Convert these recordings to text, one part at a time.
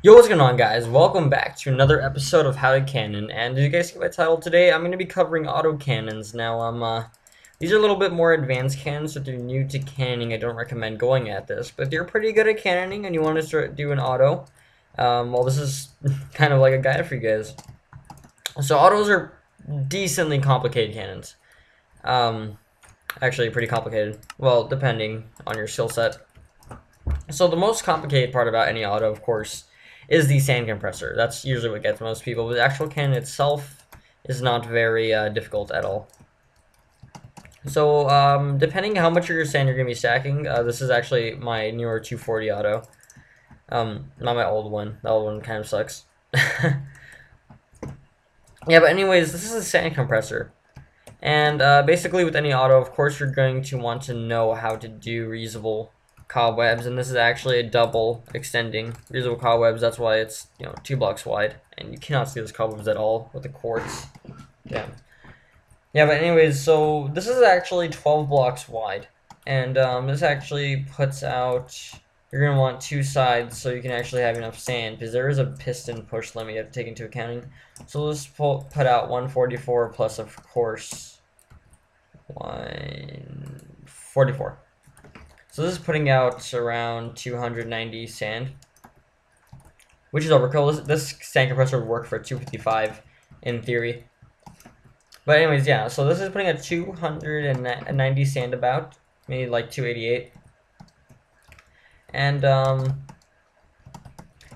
Yo, what's going on, guys? Welcome back to another episode of How to Cannon. And did you guys see my title today? I'm going to be covering auto cannons. Now, these are a little bit more advanced cannons, so if you're new to cannoning, I don't recommend going at this. But if you're pretty good at cannoning and you want to start doing auto, well, this is kind of like a guide for you guys. So autos are decently complicated cannons. Actually, pretty complicated. Well, depending on your skill set. So the most complicated part about any auto, of course, is the sand compressor. That's usually what gets most people. But the actual cannon itself is not very difficult at all. So depending how much of your sand you're going to be stacking, this is actually my newer 240 auto. Not my old one. The old one kind of sucks. Yeah, but anyways, this is a sand compressor. And basically with any auto, of course, you're going to want to know how to do reusable cobwebs, and this is actually a double extending reusable cobwebs. That's why it's 2 blocks wide, and you cannot see those cobwebs at all with the quartz. Yeah, but anyways, so this is actually 12 blocks wide, and this actually puts out, you're going to want 2 sides so you can actually have enough sand, because there is a piston push limit you have to take into account. So let's put out 144 plus, of course, 144. So this is putting out around 290 sand, which is overkill. This sand compressor would work for 255 in theory. But anyways, yeah, so this is putting out 290 sand about, maybe like 288. And,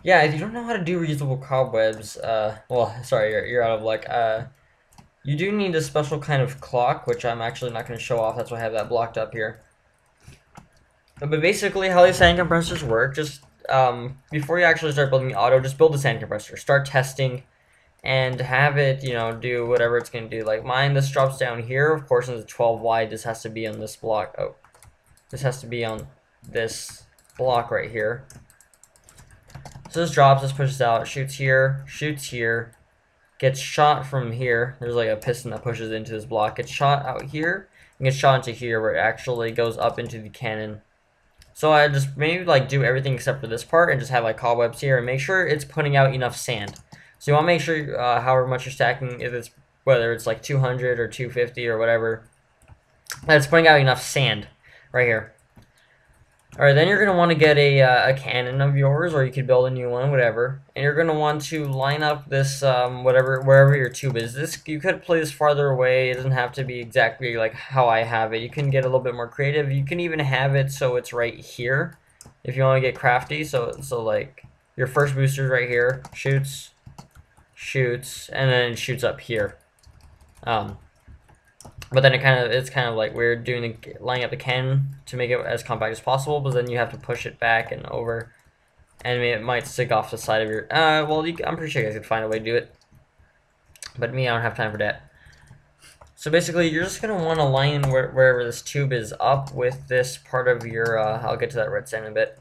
yeah, if you don't know how to do reusable cobwebs, well, sorry, you're out of luck. You do need a special kind of clock, which I'm actually not going to show off. That's why I have that blocked up here. But basically, how these sand compressors work, just before you actually start building the auto, just build the sand compressor. Start testing and have it, do whatever it's going to do. Like mine, this drops down here. Of course, in the 12 wide, this has to be on this block. Oh, this has to be on this block right here. So this drops, this pushes out, shoots here, gets shot from here. There's like a piston that pushes into this block. Gets shot out here, and gets shot into here where it actually goes up into the cannon. So I just maybe like do everything except for this part and just have like cobwebs here and make sure it's putting out enough sand. So you want to make sure however much you're stacking, whether it's like 200 or 250 or whatever, that it's putting out enough sand right here. Alright, then you're going to want to get a cannon of yours, or you could build a new one, whatever. And you're going to want to line up this, wherever your tube is. You could play this farther away. It doesn't have to be exactly like how I have it. You can get a little bit more creative. You can even have it so it's right here, if you want to get crafty. So like, your first booster's right here, shoots, and then it shoots up here. But then it's kind of like weird lining up the cannon to make it as compact as possible, but then you have to push it back and over, and it might stick off the side of your. I'm pretty sure you guys could find a way to do it, but me, I don't have time for that. So basically, you're just gonna want to line wherever this tube is up with this part of your. I'll get to that red sand in a bit.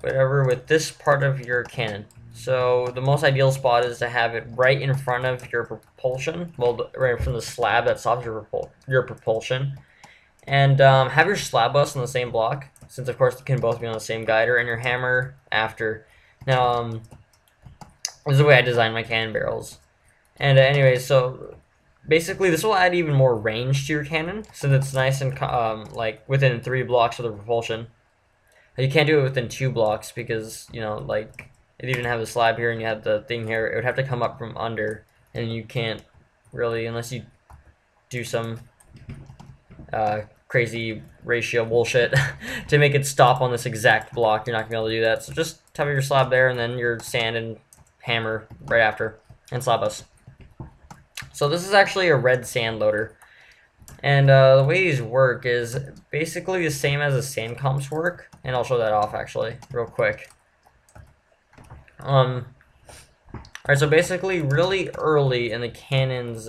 Whatever with this part of your cannon. So the most ideal spot is to have it right in front of your propulsion, well, right from the slab that stops your propulsion, and have your slab bus on the same block, since of course they can both be on the same guider, and your hammer after. Now, this is the way I designed my cannon barrels. And anyways, so basically this will add even more range to your cannon, since it's nice and like within 3 blocks of the propulsion. You can't do it within 2 blocks because like. If you didn't have the slab here and you had the thing here, it would have to come up from under, and you can't really, unless you do some crazy ratio bullshit to make it stop on this exact block. You're not gonna be able to do that. So just have your slab there, and then your sand and hammer right after, and slab us. So this is actually a red sand loader, and the way these work is basically the same as the sand comps work, and I'll show that off actually real quick. Alright, so basically really early in the cannon's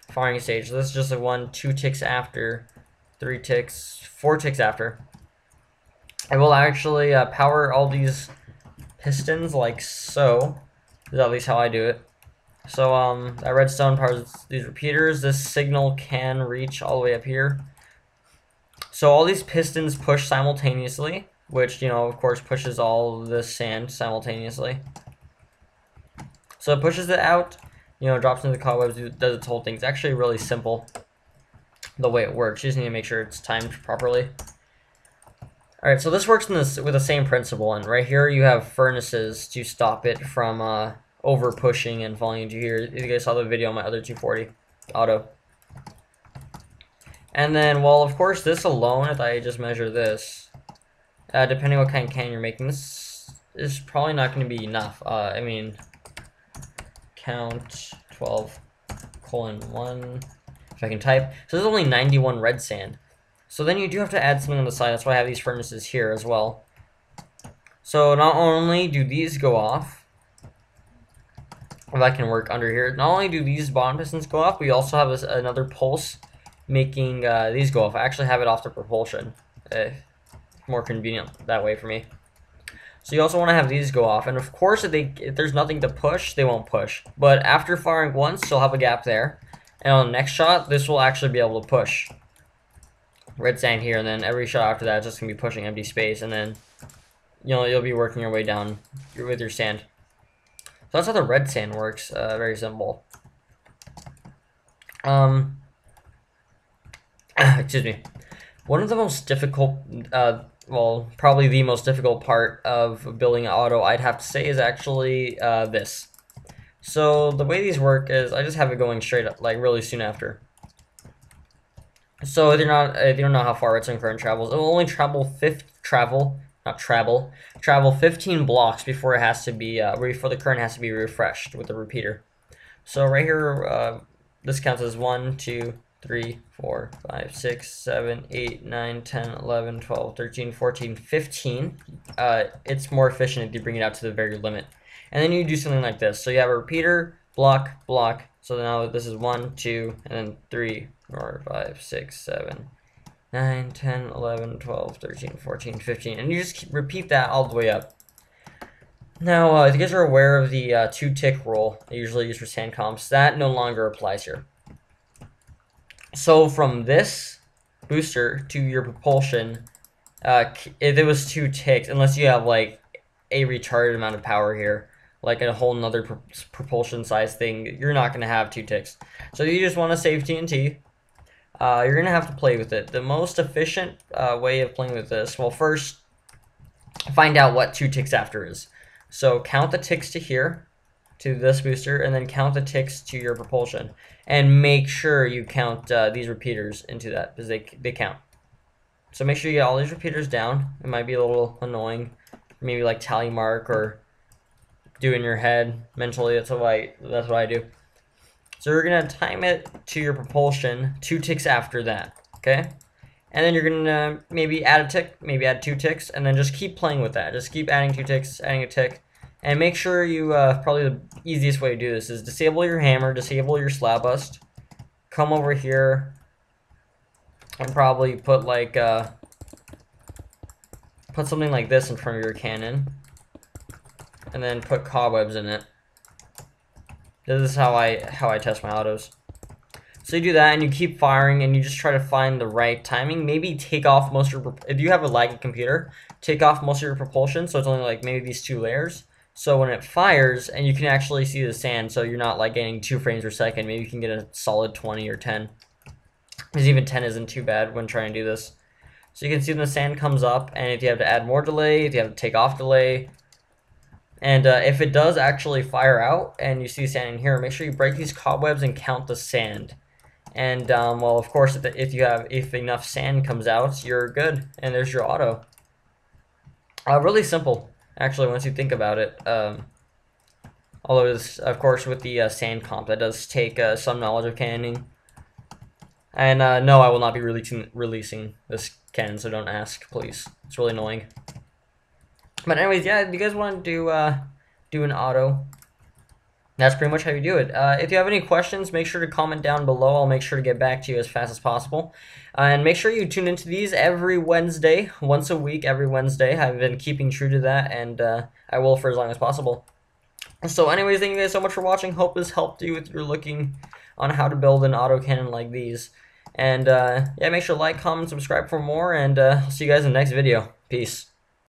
firing stage, this is just a 1, 2 ticks after, 3 ticks, 4 ticks after. I will actually power all these pistons like so. This is at least how I do it. So that redstone powers these repeaters. This signal can reach all the way up here. So all these pistons push simultaneously, which, you know, of course pushes all this sand simultaneously. So it pushes it out, you know, drops into the cobwebs, does its whole thing. It's actually really simple the way it works. You just need to make sure it's timed properly. Alright, so this works with the same principle, and right here you have furnaces to stop it from over pushing and falling into here. You guys saw the video on my other 240 auto. And then, well, of course, this alone, if I just measure this, depending what kind of can you're making, this is probably not going to be enough. I mean, count 12:1, if I can type. So there's only 91 red sand. So then you do have to add something on the side. That's why I have these furnaces here as well. So not only do these go off, if I can work under here, not only do these bottom pistons go off, we also have another pulse making these go off. I actually have it off the propulsion. More convenient that way for me. So you also want to have these go off, and of course if there's nothing to push, they won't push. But after firing once, you'll have a gap there, and on the next shot, this will actually be able to push. Red sand here, and then every shot after that is just gonna be pushing empty space, and then you'll be working your way down with your sand. So that's how the red sand works. Very simple. Excuse me. One of the most difficult, well, probably the most difficult part of building an auto, I'd have to say, is actually this. So the way these work is I just have it going straight up, like really soon after. So if you don't know how far redstone current travels, it will only travel 15 blocks before it has to be before the current has to be refreshed with the repeater. So right here, this counts as 1, 2, 3, 4, 5, 6, 7, 8, 9, 10, 11, 12, 13, 14, 15. It's more efficient if you bring it out to the very limit. And then you do something like this. So you have a repeater, block, block. So now this is 1, 2, and then 3, 4, 5, 6, 7, 9, 10, 11, 12, 13, 14, 15. And you just repeat that all the way up. Now, if you guys are aware of the 2-tick rule I usually use for sand comps, that no longer applies here. So from this booster to your propulsion, if it was 2 ticks, unless you have like a retarded amount of power here, like a whole nother propulsion size thing, you're not going to have 2 ticks. So you just want to save TNT. You're going to have to play with it. The most efficient way of playing with this, well, first, find out what 2 ticks after is. So count the ticks to here, to this booster, and then count the ticks to your propulsion. And make sure you count these repeaters into that, because they count. So make sure you get all these repeaters down. It might be a little annoying, maybe like tally mark or do in your head mentally. That's what I do. So you're gonna time it to your propulsion 2 ticks after that, okay? And then you're gonna maybe add a tick, maybe add 2 ticks, and then just keep playing with that. Just keep adding 2 ticks, adding a tick, and make sure you probably the easiest way to do this is disable your hammer, disable your slab bust, come over here, and probably put like put something like this in front of your cannon, and then put cobwebs in it. This is how I test my autos. So you do that and you keep firing and you just try to find the right timing. Maybe take off most of your, if you have a laggy computer, take off most of your propulsion so it's only like maybe these 2 layers. So when it fires and you can actually see the sand, so you're not like getting 2 frames per second, maybe you can get a solid 20 or 10. Because even 10 isn't too bad when trying to do this. So you can see when the sand comes up, and if you have to add more delay, if you have to take off delay, and if it does actually fire out and you see sand in here, make sure you break these cobwebs and count the sand. And well, of course, if enough sand comes out, you're good, and there's your auto. Really simple, actually, once you think about it. Although, it's, of course, with the sand comp, that does take some knowledge of cannoning. And no, I will not be releasing this cannon, so don't ask, please. It's really annoying. But anyways, yeah, if you guys want to do an auto, that's pretty much how you do it. If you have any questions, make sure to comment down below. I'll make sure to get back to you as fast as possible. And make sure you tune into these every Wednesday, once a week, every Wednesday. I've been keeping true to that, and I will for as long as possible. So anyways, thank you guys so much for watching. Hope this helped you if you're looking on how to build an auto cannon like these. And yeah, make sure to like, comment, subscribe for more, and I'll see you guys in the next video. Peace.